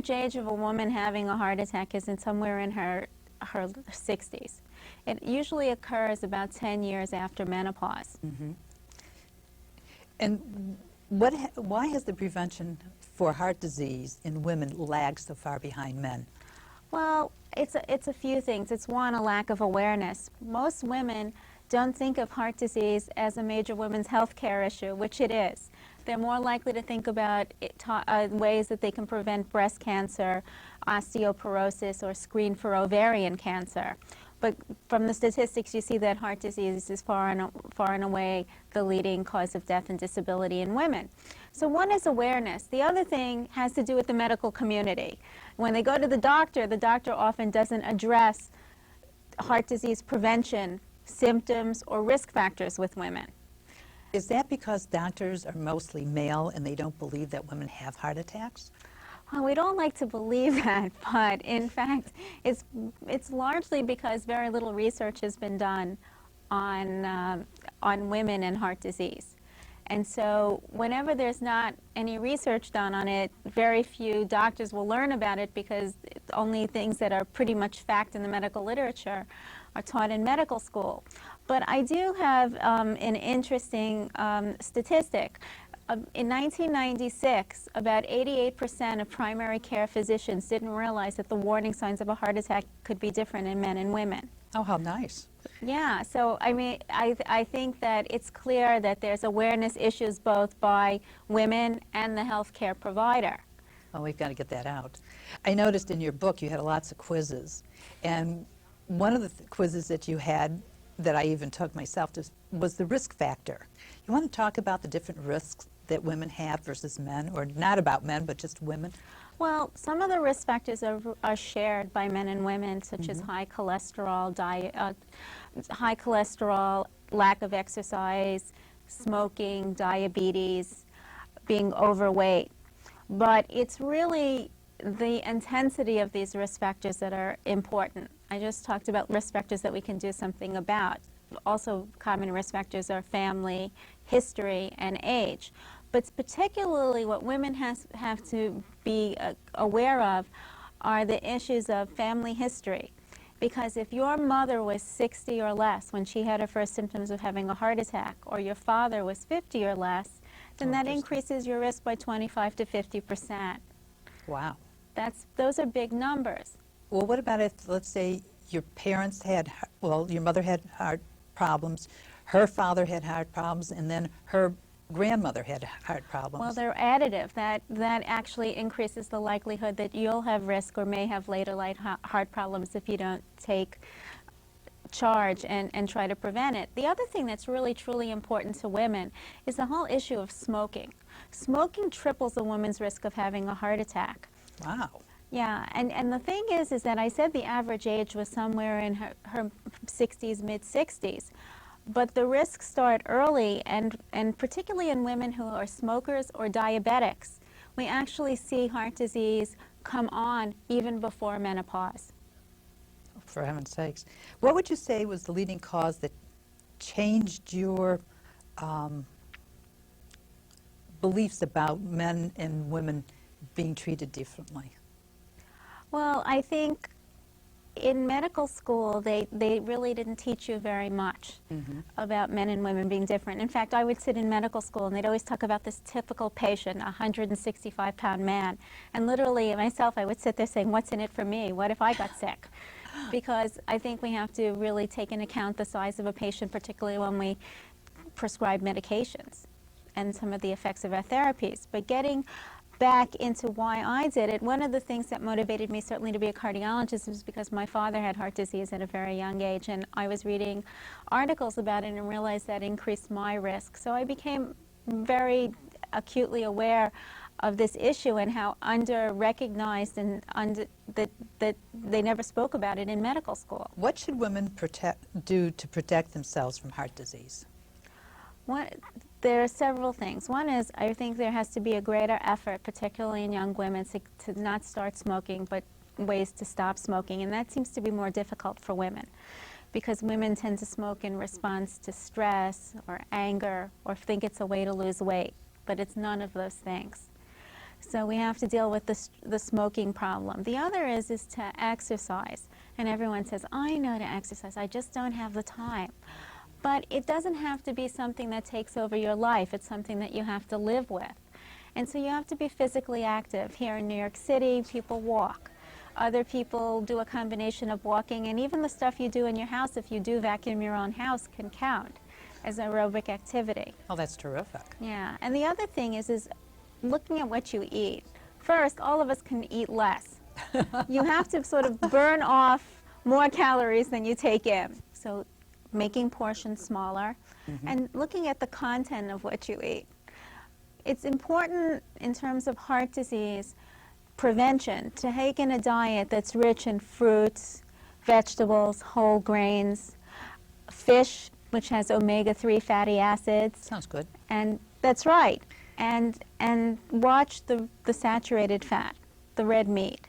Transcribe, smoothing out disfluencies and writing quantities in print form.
average age of a woman having a heart attack is somewhere in her 60s. It usually occurs about 10 years after menopause. Mm-hmm. And why has the prevention for heart disease in women lagged so far behind men? Well, it's a few things. It's one, a lack of awareness. Most women don't think of heart disease as a major women's health care issue, which it is. They're more likely to think about ways that they can prevent breast cancer, osteoporosis, or screen for ovarian cancer. But from the statistics, you see that heart disease is far and away the leading cause of death and disability in women. So one is awareness. The other thing has to do with the medical community. When they go to the doctor often doesn't address heart disease prevention, symptoms, or risk factors with women. Is that because doctors are mostly male and they don't believe that women have heart attacks? Well, we don't like to believe that, but in fact, it's largely because very little research has been done on women and heart disease. And so whenever there's not any research done on it, very few doctors will learn about it because only things that are pretty much fact in the medical literature are taught in medical school. But I do have an interesting statistic. In 1996, about 88% of primary care physicians didn't realize that the warning signs of a heart attack could be different in men and women. Oh, how nice. Yeah, so I mean, I think that it's clear that there's awareness issues both by women and the healthcare provider. Oh, we've got to get that out. I noticed in your book you had lots of quizzes, and one of the quizzes that you had that I even took myself was the risk factor. You want to talk about the different risks that women have versus men, or not about men, but just women? Well, some of the risk factors are shared by men and women, such as high cholesterol, lack of exercise, smoking, diabetes, being overweight. But it's really the intensity of these risk factors that are important. I just talked about risk factors that we can do something about. Also, common risk factors are family, history, and age. But particularly what women have to be aware of are the issues of family history. Because if your mother was 60 or less when she had her first symptoms of having a heart attack, or your father was 50 or less, then that increases your risk by 25 to 50%. Wow. Those are big numbers. Well, what about if, let's say, your parents had, well, your mother had heart problems, her father had heart problems, and then her grandmother had heart problems? Well, they're additive. That actually increases the likelihood that you'll have risk or may have later life heart problems if you don't take charge and try to prevent it. The other thing that's really truly important to women is the whole issue of smoking. Smoking triples a woman's risk of having a heart attack. Wow. Yeah, and the thing is that I said the average age was somewhere in her 60s, mid-60s. But the risks start early, and particularly in women who are smokers or diabetics. We actually see heart disease come on even before menopause. For heaven's sakes. What would you say was the leading cause that changed your beliefs about men and women being treated differently? Well, I think in medical school, they really didn't teach you very much about men and women being different. In fact, I would sit in medical school, and they'd always talk about this typical patient, a 165-pound man. And literally, myself, I would sit there saying, what's in it for me? What if I got sick? Because I think we have to really take into account the size of a patient, particularly when we prescribe medications and some of the effects of our therapies. But getting back into why I did it, one of the things that motivated me certainly to be a cardiologist was because my father had heart disease at a very young age, and I was reading articles about it and realized that increased my risk. So I became very acutely aware of this issue and how under-recognized and that they never spoke about it in medical school. What should women do to protect themselves from heart disease? There are several things. One is, I think there has to be a greater effort, particularly in young women, to not start smoking, but ways to stop smoking. And that seems to be more difficult for women, because women tend to smoke in response to stress or anger, or think it's a way to lose weight. But it's none of those things. So we have to deal with the smoking problem. The other is to exercise. And everyone says, I know to exercise, I just don't have the time. But it doesn't have to be something that takes over your life. It's something that you have to live with. And so you have to be physically active. Here in New York City, people walk. Other people do a combination of walking, and even the stuff you do in your house, if you do vacuum your own house, can count as aerobic activity. Oh, that's terrific. Yeah, and the other thing is looking at what you eat. First, all of us can eat less. You have to sort of burn off more calories than you take in. So making portions smaller and looking at the content of what you eat. It's important in terms of heart disease prevention to take in a diet that's rich in fruits, vegetables, whole grains, fish, which has omega-3 fatty acids. Sounds good. And that's right. And watch the saturated fat, the red meat.